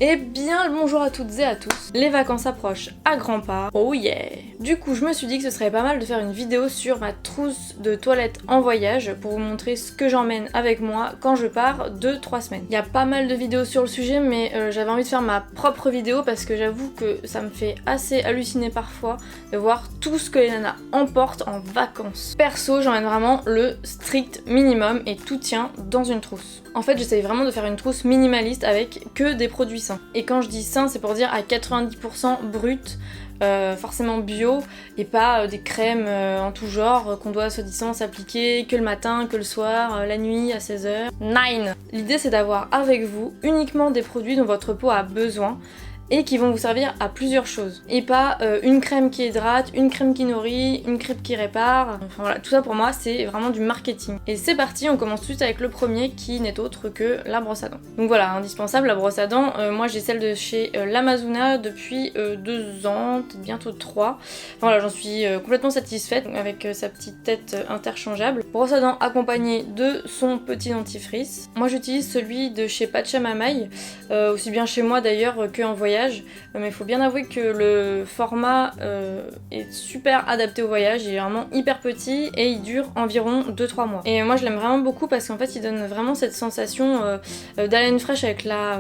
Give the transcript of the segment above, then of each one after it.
Et bien le bonjour à toutes et à tous, les vacances approchent à grands pas, oh yeah. Du coup je me suis dit que ce serait pas mal de faire une vidéo sur ma trousse de toilette en voyage pour vous montrer ce que j'emmène avec moi quand je pars 2-3 semaines. Il y a pas mal de vidéos sur le sujet mais j'avais envie de faire ma propre vidéo parce que j'avoue que ça me fait assez halluciner parfois de voir tout ce que les nanas emportent en vacances. Perso j'emmène vraiment le strict minimum et tout tient dans une trousse. En fait j'essaye vraiment de faire une trousse minimaliste avec que des produits sains. Et quand je dis sain, c'est pour dire à 90% brut, forcément bio, et pas des crèmes en tout genre qu'on doit soi-disant s'appliquer que le matin, que le soir, la nuit à 16h. 9. L'idée c'est d'avoir avec vous uniquement des produits dont votre peau a besoin et qui vont vous servir à plusieurs choses. Et pas une crème qui hydrate, une crème qui nourrit, une crème qui répare. Enfin voilà, tout ça pour moi c'est vraiment du marketing. Et c'est parti, on commence tout de suite avec le premier qui n'est autre que la brosse à dents. Donc voilà, indispensable la brosse à dents. Moi j'ai celle de chez l'Amazona depuis 2 ans, peut-être bientôt 3. Enfin, voilà, j'en suis complètement satisfaite avec sa petite tête interchangeable. Brosse à dents accompagnée de son petit dentifrice. Moi j'utilise celui de chez Pachamamaï, aussi bien chez moi d'ailleurs qu'en voyage. Mais il faut bien avouer que le format est super adapté au voyage, il est vraiment hyper petit et il dure environ 2-3 mois. Et moi je l'aime vraiment beaucoup parce qu'en fait il donne vraiment cette sensation d'haleine fraîche avec la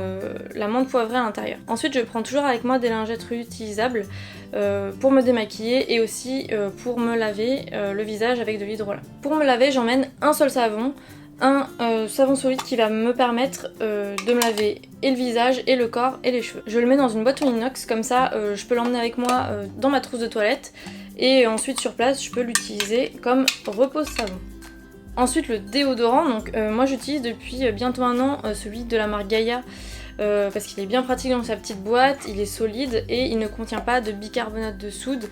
menthe poivrée à l'intérieur. Ensuite je prends toujours avec moi des lingettes réutilisables pour me démaquiller et aussi pour me laver le visage avec de l'hydrolat. Pour me laver j'emmène un seul savon, un savon solide qui va me permettre de me laver et le visage et le corps et les cheveux. Je le mets dans une boîte en inox, comme ça je peux l'emmener avec moi dans ma trousse de toilette et ensuite sur place je peux l'utiliser comme repose-savon. Ensuite le déodorant, donc moi j'utilise depuis bientôt 1 an celui de la marque Gaia. Parce qu'il est bien pratique dans sa petite boîte, il est solide et il ne contient pas de bicarbonate de soude.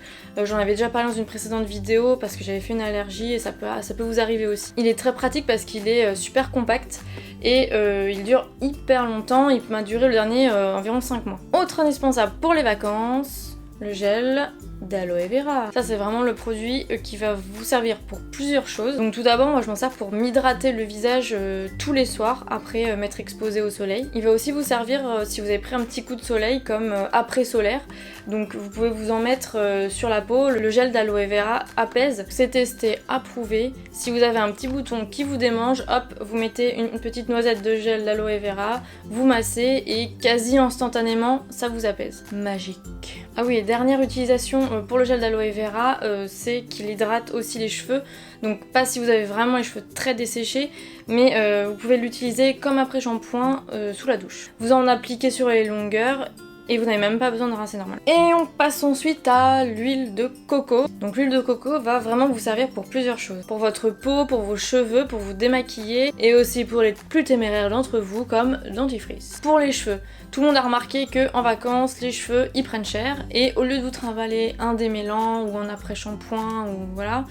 J'en avais déjà parlé dans une précédente vidéo parce que j'avais fait une allergie et ça peut vous arriver aussi. Il est très pratique parce qu'il est super compact et il dure hyper longtemps, il m'a duré le dernier environ 5 mois. Autre indispensable pour les vacances, le gel d'aloe vera. Ça c'est vraiment le produit qui va vous servir pour plusieurs choses. Donc tout d'abord moi je m'en sers pour m'hydrater le visage tous les soirs après m'être exposé au soleil. Il va aussi vous servir si vous avez pris un petit coup de soleil comme après solaire. Donc vous pouvez vous en mettre sur la peau. Le gel d'aloe vera apaise, c'est testé, approuvé. Si vous avez un petit bouton qui vous démange, hop, vous mettez une petite noisette de gel d'aloe vera, vous massez et quasi instantanément ça vous apaise. Magique. Ah oui, et dernière utilisation pour le gel d'aloe vera, c'est qu'il hydrate aussi les cheveux. Donc pas si vous avez vraiment les cheveux très desséchés, mais vous pouvez l'utiliser comme après shampoing sous la douche. Vous en appliquez sur les longueurs et vous n'avez même pas besoin de rincer normal. Et on passe ensuite à l'huile de coco. Donc l'huile de coco va vraiment vous servir pour plusieurs choses. Pour votre peau, pour vos cheveux, pour vous démaquiller et aussi pour les plus téméraires d'entre vous comme dentifrice. Pour les cheveux, tout le monde a remarqué que en vacances les cheveux ils prennent cher et au lieu de vous trimballer un démêlant ou un après-shampoing ou voilà,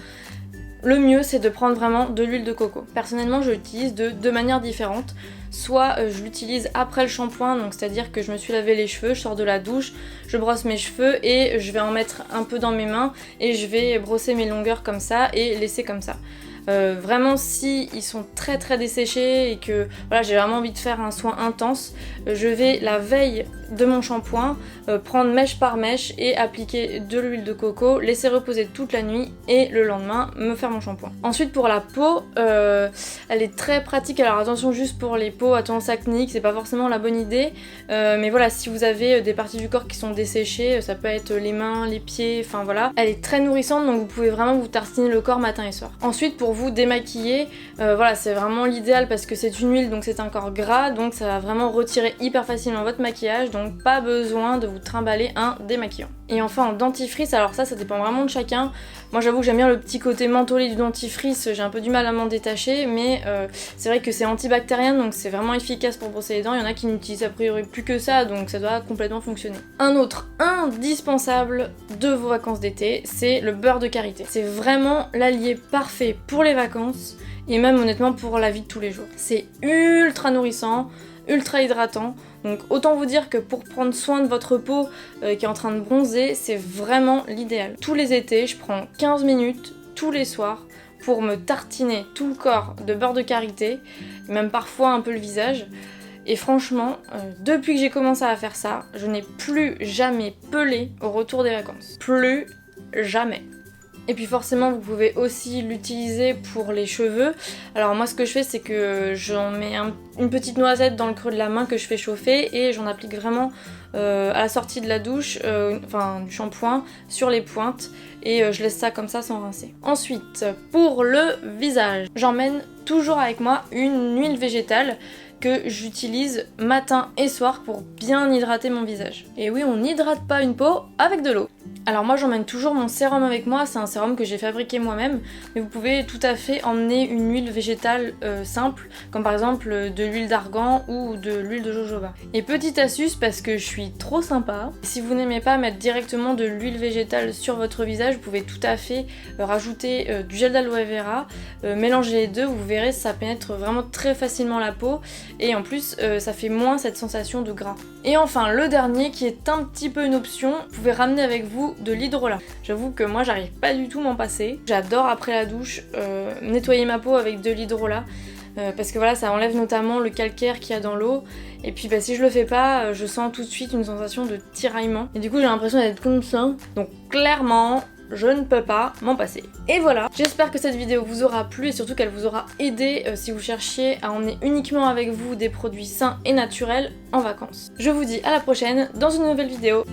le mieux c'est de prendre vraiment de l'huile de coco. Personnellement je l'utilise de 2 manières différentes. Soit je l'utilise après le shampoing, donc c'est-à-dire que je me suis lavé les cheveux, je sors de la douche, je brosse mes cheveux et je vais en mettre un peu dans mes mains et je vais brosser mes longueurs comme ça et laisser comme ça. Vraiment si ils sont très très desséchés et que voilà, j'ai vraiment envie de faire un soin intense, je vais la veille de mon shampoing prendre mèche par mèche et appliquer de l'huile de coco, laisser reposer toute la nuit et le lendemain me faire mon shampoing. Ensuite pour la peau, elle est très pratique, alors attention juste pour les peaux à tendance acnéique, c'est pas forcément la bonne idée, mais voilà, si vous avez des parties du corps qui sont desséchées, ça peut être les mains, les pieds, enfin voilà, elle est très nourrissante donc vous pouvez vraiment vous tartiner le corps matin et soir. Ensuite pour vous démaquiller, voilà c'est vraiment l'idéal parce que c'est une huile donc c'est un corps gras donc ça va vraiment retirer hyper facilement votre maquillage, donc pas besoin de vous trimballer un démaquillant. Et enfin en dentifrice, alors ça dépend vraiment de chacun. Moi j'avoue que j'aime bien le petit côté mentholé du dentifrice, j'ai un peu du mal à m'en détacher, mais c'est vrai que c'est antibactérien donc c'est vraiment efficace pour brosser les dents. Il y en a qui n'utilisent a priori plus que ça donc ça doit complètement fonctionner. Un autre indispensable de vos vacances d'été, c'est le beurre de karité. C'est vraiment l'allié parfait pour les vacances et même honnêtement pour la vie de tous les jours. C'est ultra nourrissant, ultra hydratant. Donc autant vous dire que pour prendre soin de votre peau qui est en train de bronzer, c'est vraiment l'idéal. Tous les étés, je prends 15 minutes tous les soirs pour me tartiner tout le corps de beurre de karité, même parfois un peu le visage. Et franchement, depuis que j'ai commencé à faire ça, je n'ai plus jamais pelé au retour des vacances. Plus jamais. Et puis forcément vous pouvez aussi l'utiliser pour les cheveux. Alors moi ce que je fais c'est que j'en mets une petite noisette dans le creux de la main que je fais chauffer et j'en applique vraiment à la sortie de la douche, enfin du shampoing, sur les pointes et je laisse ça comme ça sans rincer. Ensuite pour le visage, j'emmène toujours avec moi une huile végétale que j'utilise matin et soir pour bien hydrater mon visage. Et oui, on n'hydrate pas une peau avec de l'eau. Alors moi j'emmène toujours mon sérum avec moi, c'est un sérum que j'ai fabriqué moi-même, mais vous pouvez tout à fait emmener une huile végétale simple, comme par exemple de l'huile d'argan ou de l'huile de jojoba. Et petite astuce, parce que je suis trop sympa, si vous n'aimez pas mettre directement de l'huile végétale sur votre visage, vous pouvez tout à fait rajouter du gel d'aloe vera, mélanger les deux, vous verrez ça pénètre vraiment très facilement la peau et en plus ça fait moins cette sensation de gras. Et enfin le dernier qui est un petit peu une option, vous pouvez ramener avec vous de l'hydrolat. J'avoue que moi j'arrive pas du tout à m'en passer. J'adore après la douche nettoyer ma peau avec de l'hydrolat parce que voilà ça enlève notamment le calcaire qu'il y a dans l'eau et puis si je le fais pas je sens tout de suite une sensation de tiraillement et du coup j'ai l'impression d'être comme ça. Donc clairement je ne peux pas m'en passer. Et voilà, j'espère que cette vidéo vous aura plu et surtout qu'elle vous aura aidé si vous cherchiez à emmener uniquement avec vous des produits sains et naturels en vacances. Je vous dis à la prochaine dans une nouvelle vidéo.